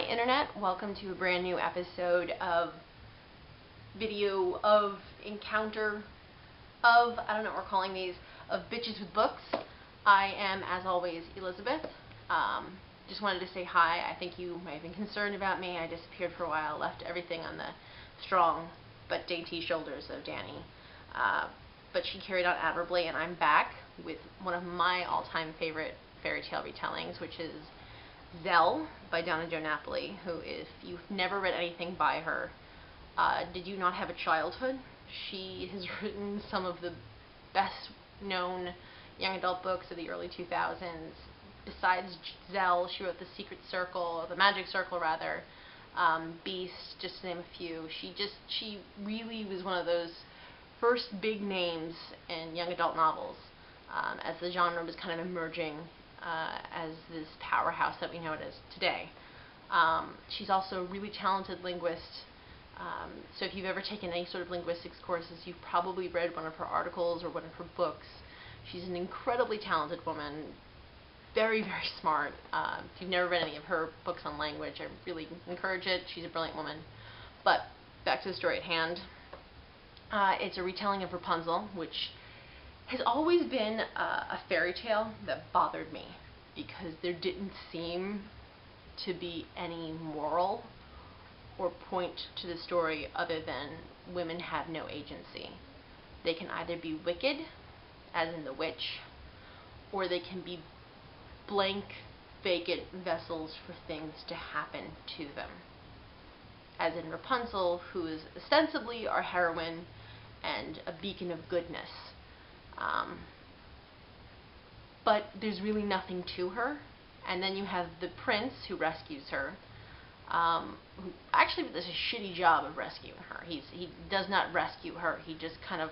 Hi Internet, welcome to a brand new episode of video of encounter of, I don't know what we're calling these, of Bitches with Books. I am, as always, Elizabeth. Just wanted to say hi. I think you might have been concerned about me. I disappeared for a while, left everything on the strong but dainty shoulders of Danny. But she carried on admirably, and I'm back with one of my all-time favorite fairy tale retellings, which is Zell by Donna Napoli, who, if you've never read anything by her, did you not have a childhood? She has written some of the best known young adult books of the early 2000s. Besides Zell, she wrote The Secret Circle, The Magic Circle rather, Beast, just to name a few. She really was one of those first big names in young adult novels, as the genre was kind of emerging as this powerhouse that we know it as today. She's also a really talented linguist, so if you've ever taken any sort of linguistics courses, you've probably read one of her articles or one of her books. She's an incredibly talented woman, very, very smart. If you've never read any of her books on language, I really encourage it. She's a brilliant woman. But back to the story at hand. It's a retelling of Rapunzel, which has always been a fairy tale that bothered me because there didn't seem to be any moral or point to the story other than women have no agency. They can either be wicked, as in the witch, or they can be blank, vacant vessels for things to happen to them. As in Rapunzel, who is ostensibly our heroine and a beacon of goodness. But there's really nothing to her. And then you have the prince who rescues her, who actually does a shitty job of rescuing her. He does not rescue her. He just kind of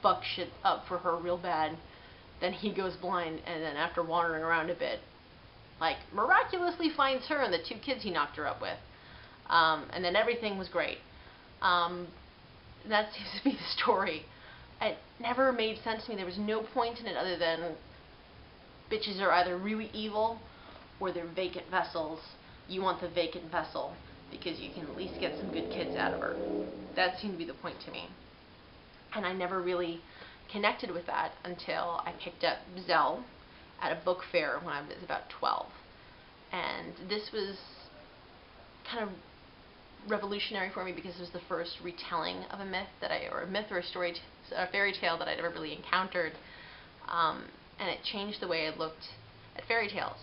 fucks shit up for her real bad. Then he goes blind, and then after wandering around a bit, like, miraculously finds her and the two kids he knocked her up with. And then everything was great. That seems to be the story. It never made sense to me. There was no point in it other than bitches are either really evil or they're vacant vessels. You want the vacant vessel because you can at least get some good kids out of her. That seemed to be the point to me. And I never really connected with that until I picked up Zell at a book fair when I was about 12. And this was kind of revolutionary for me because it was the first retelling of a myth or a fairy tale that I'd ever really encountered, and it changed the way I looked at fairy tales.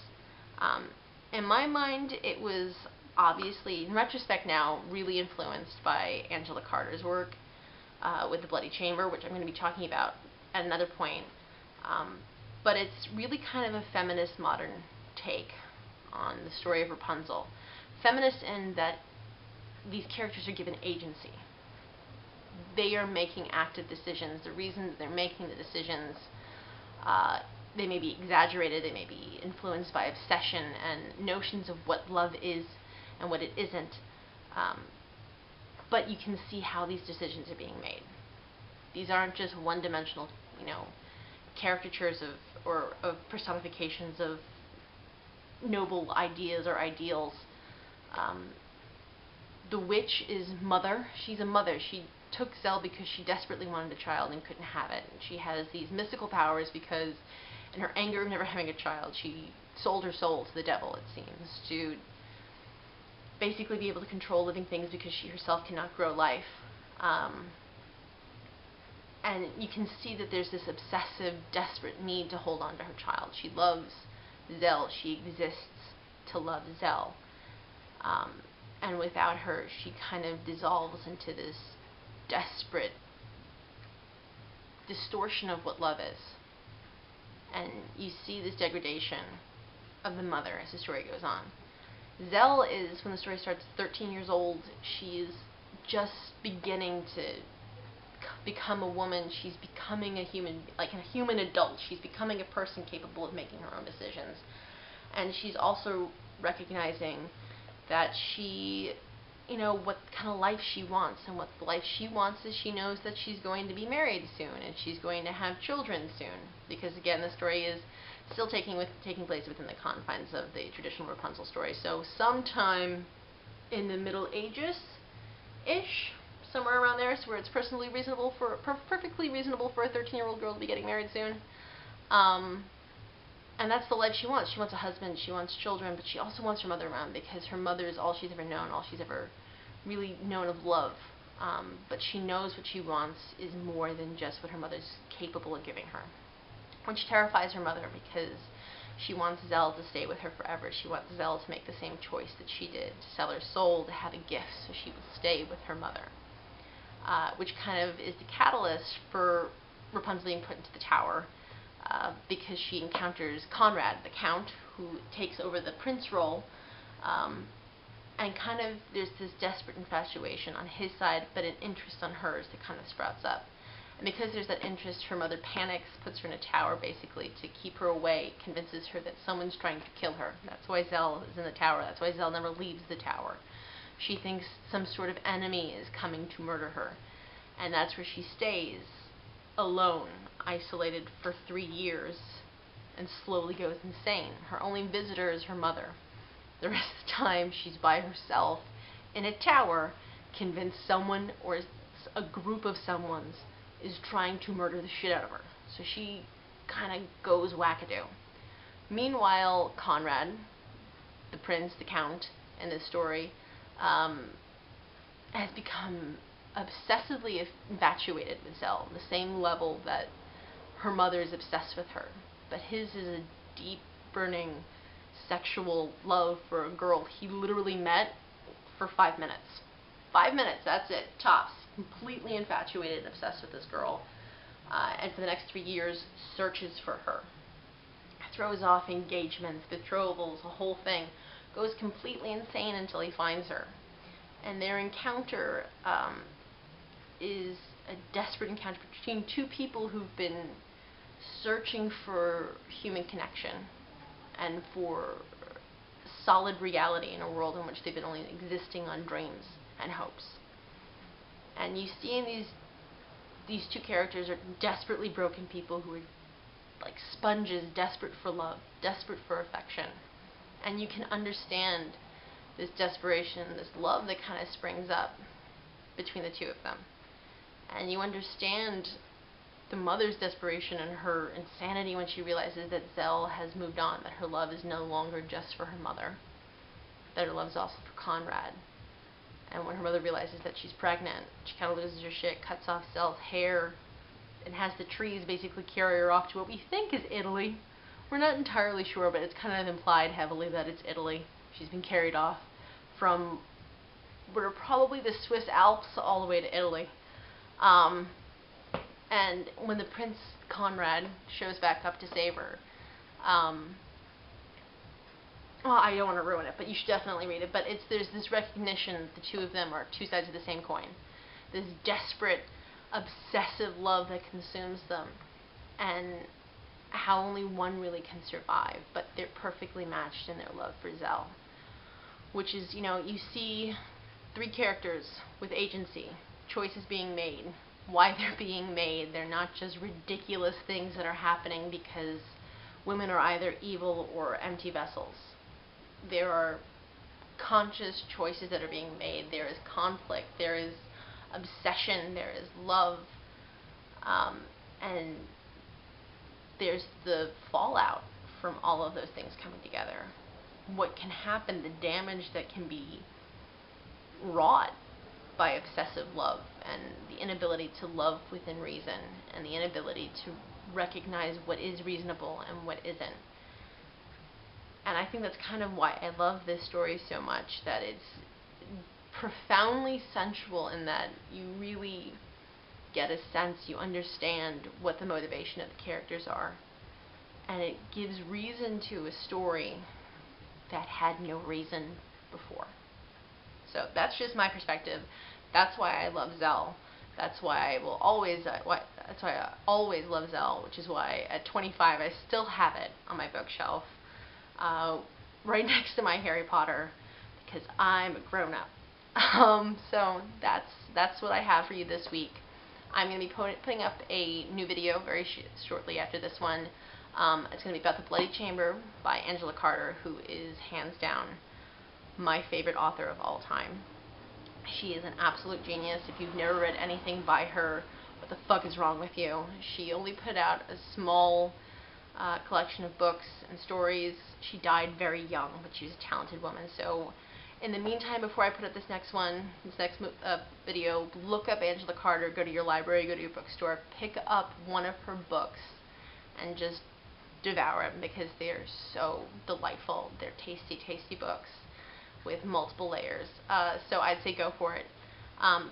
In my mind, it was obviously, in retrospect now, really influenced by Angela Carter's work with The Bloody Chamber, which I'm going to be talking about at another point. But it's really kind of a feminist modern take on the story of Rapunzel. Feminist in that these characters are given agency. They are making active decisions. The reason that they're making the decisions, they may be exaggerated, they may be influenced by obsession and notions of what love is and what it isn't. But you can see how these decisions are being made. These aren't just one-dimensional, caricatures of personifications of noble ideas or ideals. The witch is mother. She's a mother. She took Zell because she desperately wanted a child and couldn't have it. And she has these mystical powers because, in her anger of never having a child, she sold her soul to the devil, it seems, to basically be able to control living things because she herself cannot grow life. And you can see that there's this obsessive, desperate need to hold on to her child. She loves Zell. She exists to love Zell. And without her, she kind of dissolves into this desperate distortion of what love is. And you see this degradation of the mother as the story goes on. Zell is, when the story starts, 13 years old. She is just beginning to become a woman. She's becoming a human, like a human adult. She's becoming a person capable of making her own decisions. And she's also recognizing that she, what kind of life she wants, and what the life she wants is she knows that she's going to be married soon, and she's going to have children soon, because again, the story is still taking place within the confines of the traditional Rapunzel story. So sometime in the Middle Ages-ish, somewhere around there, so where it's perfectly reasonable for a 13-year-old girl to be getting married soon. And that's the life she wants. She wants a husband, she wants children, but she also wants her mother around because her mother is all she's ever known, all she's ever really known of love. But she knows what she wants is more than just what her mother's capable of giving her, which terrifies her mother because she wants Zell to stay with her forever. She wants Zell to make the same choice that she did, to sell her soul, to have a gift so she would stay with her mother, which kind of is the catalyst for Rapunzel being put into the tower, because she encounters Conrad, the Count, who takes over the prince role, and kind of there's this desperate infatuation on his side, but an interest on hers that kind of sprouts up. And because there's that interest, her mother panics, puts her in a tower basically to keep her away, convinces her that someone's trying to kill her. That's why Zell is in the tower. That's why Zell never leaves the tower. She thinks some sort of enemy is coming to murder her. And that's where she stays, alone, isolated for 3 years, and slowly goes insane. Her only visitor is her mother. The rest of the time, she's by herself in a tower, convinced someone or a group of someone's is trying to murder the shit out of her. So she kind of goes wackadoo. Meanwhile, Conrad, the prince, the count in this story, has become obsessively infatuated with Zell, on the same level that her mother is obsessed with her. But his is a deep, burning, sexual love for a girl he literally met for 5 minutes. 5 minutes, that's it, tops. Completely infatuated and obsessed with this girl. And for the next 3 years, searches for her. Throws off engagements, betrothals, the whole thing. Goes completely insane until he finds her. And their encounter is a desperate encounter between two people who've been searching for human connection and for solid reality in a world in which they've been only existing on dreams and hopes. And you see in these two characters are desperately broken people who are like sponges, desperate for love, desperate for affection. And you can understand this desperation, this love that kind of springs up between the two of them. And you understand the mother's desperation and her insanity when she realizes that Zell has moved on, that her love is no longer just for her mother, that her love is also for Conrad. And when her mother realizes that she's pregnant, she kind of loses her shit, cuts off Zell's hair, and has the trees basically carry her off to what we think is Italy. We're not entirely sure, but it's kind of implied heavily that it's Italy. She's been carried off from what are probably the Swiss Alps all the way to Italy. And when the Prince Conrad shows back up to save her, well, I don't want to ruin it, but you should definitely read it. But there's this recognition that the two of them are two sides of the same coin. This desperate, obsessive love that consumes them, and how only one really can survive, but they're perfectly matched in their love for Zell. Which is, you see 3 characters with agency, choices being made, why they're being made. They're not just ridiculous things that are happening because women are either evil or empty vessels. There are conscious choices that are being made. There is conflict. There is obsession. There is love. And there's the fallout from all of those things coming together. What can happen, the damage that can be wrought by obsessive love, and the inability to love within reason, and the inability to recognize what is reasonable and what isn't. And I think that's kind of why I love this story so much, that it's profoundly sensual in that you really get a sense, you understand what the motivation of the characters are, and it gives reason to a story that had no reason before. So that's just my perspective. That's why I love Zell. That's why I always love Zell, which is why at 25 I still have it on my bookshelf, right next to my Harry Potter, because I'm a grown-up. So that's what I have for you this week. I'm going to be putting up a new video very shortly after this one. It's going to be about The Bloody Chamber by Angela Carter, who is hands down my favorite author of all time. She is an absolute genius. If you've never read anything by her, what the fuck is wrong with you? She only put out a small collection of books and stories. She died very young, but she was a talented woman. So in the meantime, before I put up this next video, look up Angela Carter, go to your library, go to your bookstore, pick up one of her books, and just devour them, because they are so delightful. They're tasty, tasty books with multiple layers. So I'd say go for it.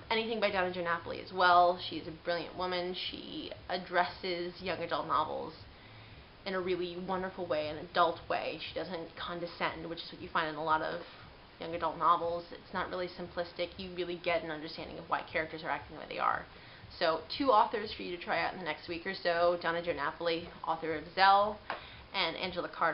Anything by Donna Napoli as well. She's a brilliant woman. She addresses young adult novels in a really wonderful way, an adult way. She doesn't condescend, which is what you find in a lot of young adult novels. It's not really simplistic. You really get an understanding of why characters are acting the way they are. So 2 authors for you to try out in the next week or so: Donna Napoli, author of Zell, and Angela Carter.